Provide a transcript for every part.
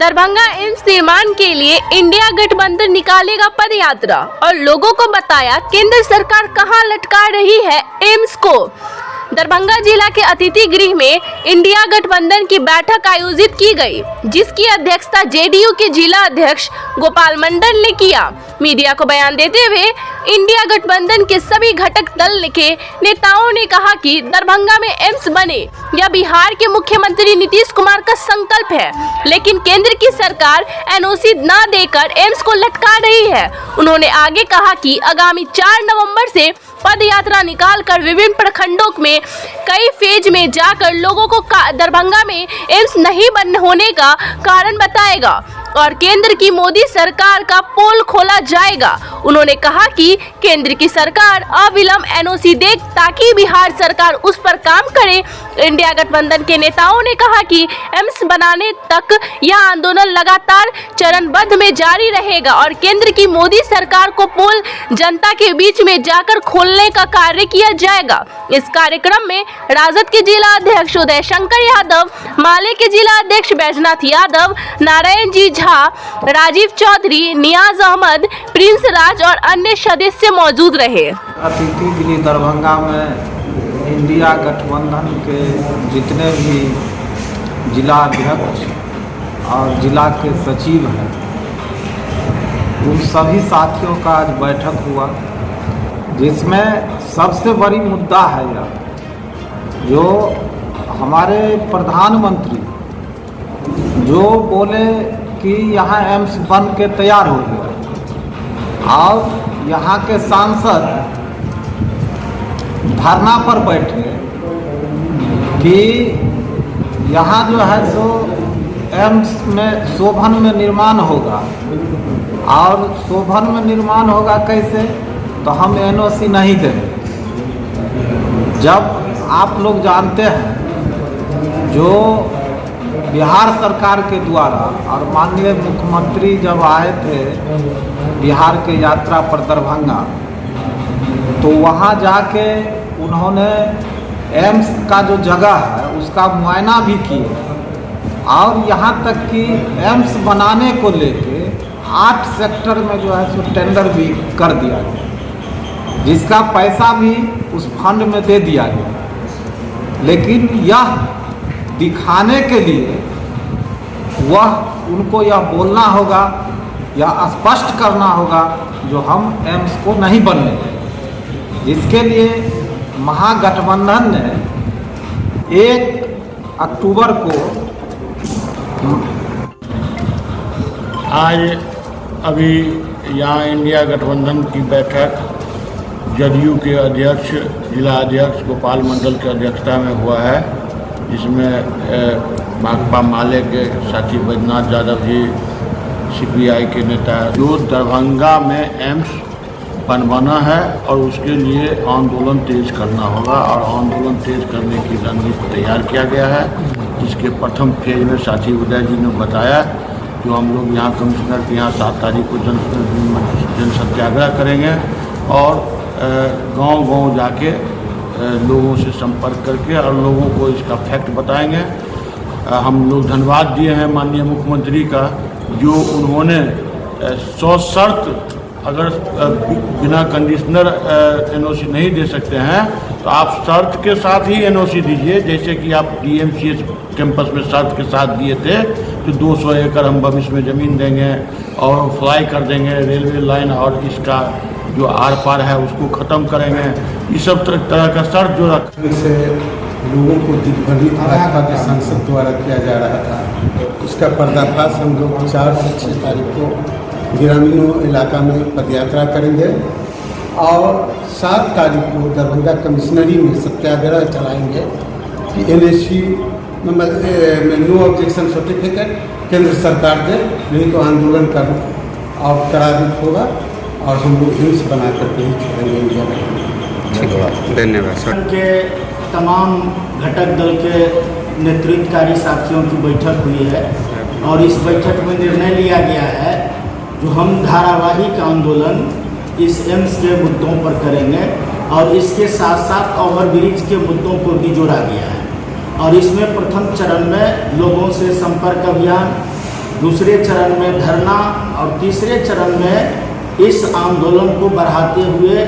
Darbhanga AIIMS निर्माण के लिए इंडिया गठबंधन निकालेगा पद यात्रा और लोगों को बताया केंद्र सरकार कहां लटका रही है एम्स को। दरभंगा जिला के अतिथि गृह में इंडिया गठबंधन की बैठक आयोजित की गई, जिसकी अध्यक्षता जेडीयू के जिला अध्यक्ष गोपाल मंडल ने किया। मीडिया को बयान देते हुए इंडिया गठबंधन के सभी घटक दल के नेताओं ने कहा कि दरभंगा में एम्स बने यह बिहार के मुख्यमंत्री नीतीश कुमार का संकल्प है, लेकिन केंद्र की सरकार एनओसी न देकर एम्स को लटका रही है। उन्होंने आगे कहा कि आगामी 4 नवंबर से पद यात्रा निकालकर विभिन्न प्रखंडों में कई फेज में जाकर लोगों को दरभंगा में एम्स नहीं बन होने का कारण बताएगा और केंद्र की मोदी सरकार का पोल खोला जाएगा। उन्होंने कहा कि केंद्र की सरकार अविलंब एनओसी दे ताकि बिहार सरकार उस पर काम करे। इंडिया गठबंधन के नेताओं ने कहा कि एम्स बनाने तक यह आंदोलन लगातार चरणबद्ध में जारी रहेगा और केंद्र की मोदी सरकार को पोल जनता के बीच में जाकर खोलने का कार्य किया जाएगा। इस कार्यक्रम में राजद के जिला अध्यक्ष उदय शंकर यादव, माले के जिला अध्यक्ष बैजनाथ यादव, नारायण जी झा, राजीव चौधरी, नियाज अहमद, प्रिंस राज और अन्य सदस्य मौजूद रहे। अतिथि गृह दरभंगा में इंडिया गठबंधन के जितने भी जिला अध्यक्ष और जिला के सचिव हैं, उन सभी साथियों का आज बैठक हुआ, जिसमें सबसे बड़ी मुद्दा है यह जो हमारे प्रधानमंत्री जो बोले कि यहाँ एम्स बन के तैयार हो गया और यहाँ के सांसद धरना पर बैठे कि यहाँ जो है सो एम्स में शोभन में निर्माण होगा और शोभन में निर्माण होगा कैसे, तो हम एनओसी नहीं देंगे। जब आप लोग जानते हैं जो बिहार सरकार के द्वारा और माननीय मुख्यमंत्री जब आए थे बिहार के यात्रा पर दरभंगा, तो वहाँ जाके उन्होंने एम्स का जो जगह है उसका मुआयना भी किया और यहाँ तक कि एम्स बनाने को लेके 8 सेक्टर में जो है सो टेंडर भी कर दिया गया, जिसका पैसा भी उस फंड में दे दिया गया। लेकिन यह दिखाने के लिए वह उनको यह बोलना होगा, यह स्पष्ट करना होगा जो हम एम्स को नहीं बनने देंगे। जिसके लिए महागठबंधन ने 1 अक्टूबर को आज अभी यहाँ इंडिया गठबंधन की बैठक जदयू के अध्यक्ष जिला अध्यक्ष गोपाल मंडल की अध्यक्षता में हुआ है, जिसमें भाकपा माले के साथी बैजनाथ यादव जी, सीपीआई के नेता, जो दरभंगा में एम्स बनवाना है और उसके लिए आंदोलन तेज करना होगा और आंदोलन तेज करने की रणनीति तैयार किया गया है, जिसके प्रथम फेज में साथी उदय जी ने बताया जो हम लोग यहाँ कमिश्नर के यहाँ 7 तारीख को जन सत्याग्रह करेंगे और गांव-गांव जाके लोगों से संपर्क करके और लोगों को इसका फैक्ट बताएंगे। हम लोग धन्यवाद दिए हैं माननीय मुख्यमंत्री का, जो उन्होंने 100 शर्त, अगर बिना कंडीशनर एनओसी नहीं दे सकते हैं तो आप शर्त के साथ ही एनओसी दीजिए, जैसे कि आप डीएमसीएच कैंपस में शर्त के साथ दिए थे तो 200 एकड़ हम भविष्य में ज़मीन देंगे और फ्लाई कर देंगे रेलवे लाइन और इसका जो आर पार है उसको ख़त्म करेंगे। ये सब तरह का शर्त जो से लोगों को दिग्भ्रमित भाजपा के सांसद द्वारा किया जा रहा था, उसका पर्दाफाश हम लोग 4 से 6 तारीख को ग्रामीणों इलाका में पदयात्रा करेंगे और 7 तारीख को दरभंगा कमिश्नरी में सत्याग्रह चलाएंगे कि एनएसी में नो ऑब्जेक्शन सर्टिफिकेट केंद्र सरकार दे, नहीं तो आंदोलन का और कड़ा रूप होगा और हम लोग एम्स बना करके ही छोड़ेंगे इंडिया में। धन्यवाद। के तमाम घटक दल के नेतृत्वकारी साथियों की बैठक हुई है और इस बैठक में निर्णय लिया गया है जो हम धारावाहिक आंदोलन इस एम्स के मुद्दों पर करेंगे और इसके साथ साथ ओवरब्रिज के मुद्दों को भी जोड़ा गया है और इसमें प्रथम चरण में लोगों से संपर्क अभियान, दूसरे चरण में धरना और तीसरे चरण में इस आंदोलन को बढ़ाते हुए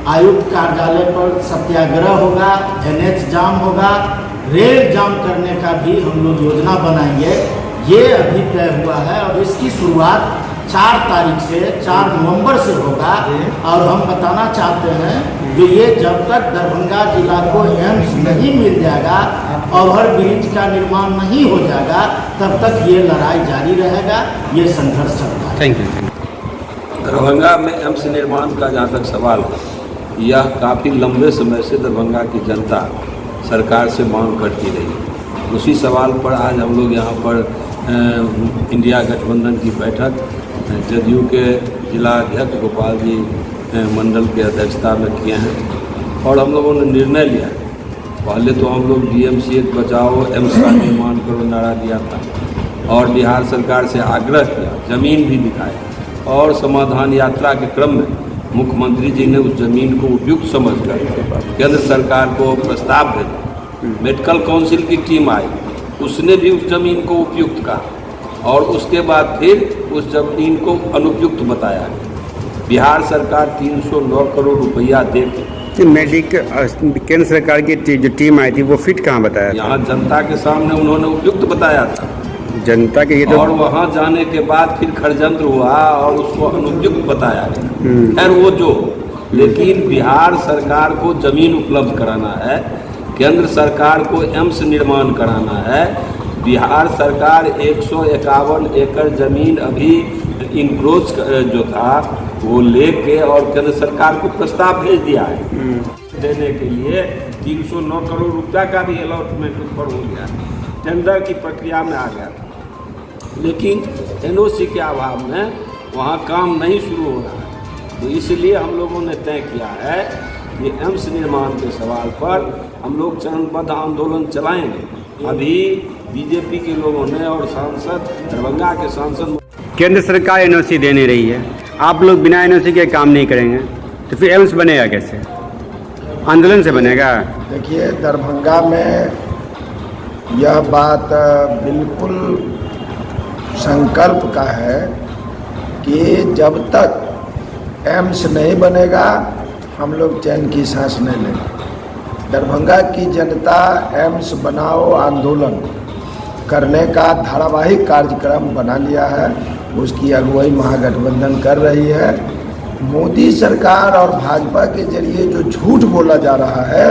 आयुक्त कार्यालय पर सत्याग्रह होगा, NH जाम होगा, रेल जाम करने का भी हम लोग योजना बनाएंगे। ये अभी तय हुआ है और इसकी शुरुआत 4 तारीख से 4 नवंबर से होगा। और हम बताना चाहते हैं कि ये जब तक दरभंगा जिला को एम्स नहीं मिल जाएगा, ओवरब्रिज का निर्माण नहीं हो जाएगा, तब तक ये लड़ाई जारी रहेगा, ये संघर्ष चलता है। Thank you. दरभंगा में एम्स निर्माण का जहाँ तक सवाल है, यह काफ़ी लंबे समय से दरभंगा की जनता सरकार से मांग करती रही। उसी सवाल पर आज हम लोग यहाँ पर इंडिया गठबंधन की बैठक जदयू के जिला अध्यक्ष गोपाल जी मंडल की अध्यक्षता में किए हैं और हम लोगों ने निर्णय लिया। पहले तो हम लोग DMCH बचाओ, एम्स का निर्माण करो नारा दिया था और बिहार सरकार से आग्रह किया, ज़मीन भी दिखाए और समाधान यात्रा के क्रम में मुख्यमंत्री जी ने उस ज़मीन को उपयुक्त समझकर केंद्र सरकार को प्रस्ताव भेजा। मेडिकल काउंसिल की टीम आई, उसने भी उस ज़मीन को उपयुक्त कहा और उसके बाद फिर उस ज़मीन को अनुपयुक्त बताया। बिहार सरकार 309 करोड़ रुपया देती। मेडिकल केंद्र सरकार की जो टीम आई थी वो फिट कहाँ बताया? यहाँ जनता के सामने उन्होंने उपयुक्त बताया था, जनता के ये तो। और वहाँ जाने के बाद फिर षड्यंत्र हुआ और उसको अनुपयुक्त बताया गया। खैर वो जो, लेकिन बिहार सरकार को जमीन उपलब्ध कराना है, केंद्र सरकार को एम्स निर्माण कराना है। बिहार सरकार 151 एकड़ जमीन अभी इंक्रोच जो था वो लेके और केंद्र सरकार को प्रस्ताव भेज दिया है देने के लिए। 309 करोड़ रुपया का भी अलॉटमेंट ऊपर हो गया, टेंडर की प्रक्रिया में आ गया था, लेकिन NOC के अभाव में वहाँ काम नहीं शुरू हो रहा है। तो इसलिए हम लोगों ने तय किया है कि एम्स निर्माण के सवाल पर हम लोग चरणबद्ध आंदोलन चलाएंगे। अभी बीजेपी के लोगों ने और सांसद, दरभंगा के सांसद, केंद्र सरकार NOC दे नहीं रही है, आप लोग बिना NOC के काम नहीं करेंगे तो फिर एम्स बनेगा कैसे? आंदोलन से बनेगा? देखिए, दरभंगा में यह बात बिल्कुल संकल्प का है कि जब तक एम्स नहीं बनेगा हम लोग चैन की सांस नहीं लेंगे। दरभंगा की जनता एम्स बनाओ आंदोलन करने का धारावाहिक कार्यक्रम बना लिया है, उसकी अगुवाई महागठबंधन कर रही है। मोदी सरकार और भाजपा के जरिए जो झूठ बोला जा रहा है,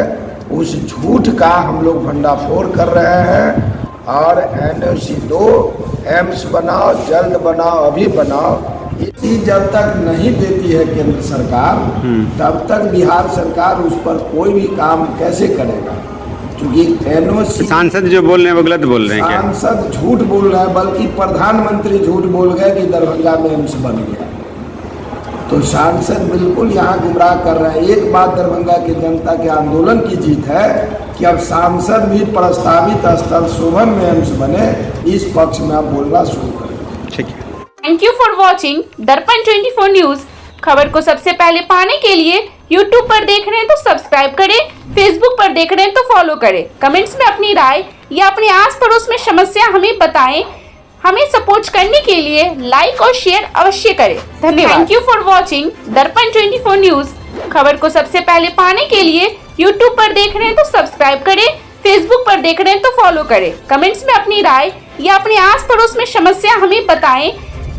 उस झूठ का हम लोग भंडाफोड़ कर रहे हैं और NOC दो, एम्स बनाओ, जल्द बनाओ, अभी बनाओ। इसी जब तक नहीं देती है केंद्र सरकार, तब तक बिहार सरकार उस पर कोई भी काम कैसे करेगा? क्योंकि NOC सांसद जो बोल रहे हैं वो गलत बोल रहे हैं क्या? सांसद झूठ बोल रहे हैं, बल्कि प्रधानमंत्री झूठ बोल गए कि दरभंगा में एम्स बन गया। तो सांसद बिल्कुल यहाँ गुमराह कर रहे हैं। एक बात दरभंगा की जनता के आंदोलन की जीत है कि अब सांसद भी प्रस्तावित स्थल शोभन में एम्स बने, इस पक्ष में आप बोलना शुरू करें। ठीक है। थैंक यू फॉर वॉचिंग दर्पण 24 न्यूज। खबर को सबसे पहले पाने के लिए YouTube पर देख रहे हैं तो सब्सक्राइब करें, Facebook पर देख रहे हैं तो फॉलो करें। कमेंट्स में अपनी राय या अपने आस पड़ोस में समस्या हमें बताएं। हमें सपोर्ट करने के लिए लाइक और शेयर अवश्य करें। धन्यवाद। थैंक यू फॉर वॉचिंग दर्पण 24 न्यूज। खबर को सबसे पहले पाने के लिए YouTube पर देख रहे हैं तो सब्सक्राइब करें, Facebook पर देख रहे हैं तो फॉलो करें। कमेंट्स में अपनी राय या अपने आस पड़ोस में समस्या हमें बताएं।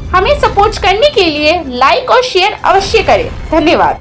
हमें सपोर्ट करने के लिए लाइक और शेयर अवश्य करें। धन्यवाद।